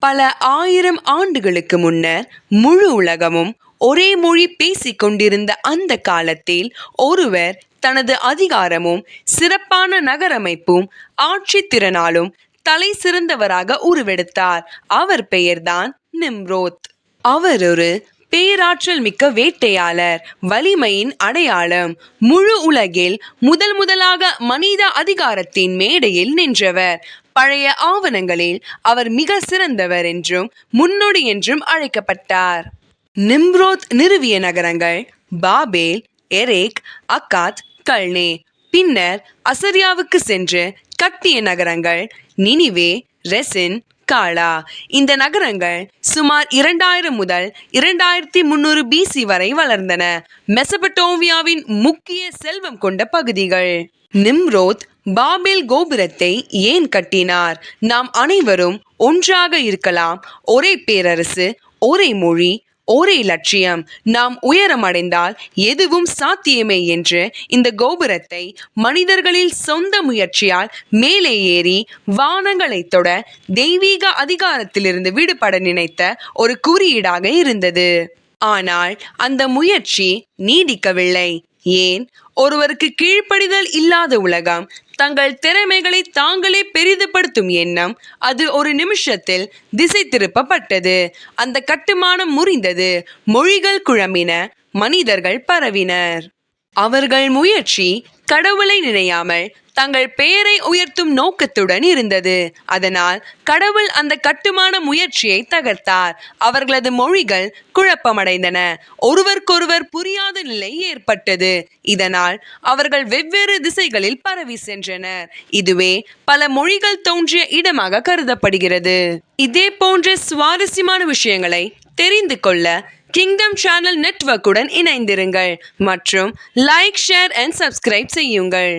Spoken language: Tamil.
பல ஆயிரம் ஆண்டுகளுக்கு முன்னர் முழு உலகமும் ஒரே மொழி பேசிக் கொண்டிருந்த அந்த காலத்தில் ஒருவர் தனது அதிகாரமும் சிறப்பான நகரமைப்பும் ஆட்சி திறனாலும் தலை சிறந்தவராக உருவெடுத்தார். அவர் பெயர்தான் நிம்ரோத். அவர் ஒரு பேராற்றல் மிக்க வேட்டையாளர், வலிமையின் அடையாளம். முழு உலகில் முதலாக மனித அதிகாரத்தின் மேடையில் நின்றவர். பழைய ஆவணங்களில் அவர் மிக சிறந்தவர் என்றும் முன்னோடி என்றும் அழைக்கப்பட்டார். நிம்ரோத் நிறுவிய நகரங்கள் பாபேல், எரேக், அக்காத், கல்னே. பின்னர் அசரியாவுக்கு சென்று கட்டிய நகரங்கள் நினிவே, ரெசின், காலா. இந்த நகரங்கள் சுமார் 2000 முதல் 2300 BC வரை வளர்ந்தன. மெசபடோமியாவின் முக்கிய செல்வம் கொண்ட பகுதிகள். நிம்ரோத் பாபேல் கோபுரத்தை ஏன் கட்டினார்? நாம் அனைவரும் ஒன்றாக இருக்கலாம், ஒரே பேரரசு, ஒரே மொழி, ஒரே லட்சியம். நாம் உயரமடைந்தால் எதுவும் சாத்தியமே என்று இந்த கோபுரத்தை மனிதர்களில் சொந்த முயற்சியால் மேலே ஏறி வானங்களை தொட தெய்வீக அதிகாரத்திலிருந்து விடுபட நினைத்த ஒரு குறியீடாக இருந்தது. ஆனால் அந்த முயற்சி நீடிக்கவில்லை. ஏன்? ஒருவருக்கு கீழ்ப்படிதல் இல்லாத உலகம், தங்கள் திறமைகளை தாங்களே பெரிதுபடுத்தும் எண்ணம், அது ஒரு நிமிஷத்தில் திசை திருப்பப்பட்டது. அந்த கட்டுமானம் முறிந்தது, மொழிகள் குழம்பின, மனிதர்கள் பரவினர். அவர்கள் முயற்சி கடவுளை நினையாமல் தங்கள் பெயரை உயர்த்தும் நோக்கத்துடன் இருந்தது. அதனால் கடவுள் அந்த கட்டுமான முயற்சியை தகர்த்தார். அவர்களது மொழிகள் குழப்பமடைந்தன, ஒருவருக்கொருவர் புரியாத நிலை ஏற்பட்டது. இதனால் அவர்கள் வெவ்வேறு திசைகளில் பரவி சென்றனர். இதுவே பல மொழிகள் தோன்றிய இடமாக கருதப்படுகிறது. இதே போன்ற சுவாரஸ்யமான விஷயங்களை தெரிந்து கொள்ள கிங்டம் சேனல் நெட்வொர்க்குடன் இணைந்திருங்கள் மற்றும் லைக், ஷேர் அண்ட் சப்ஸ்கிரைப் செய்யுங்கள்.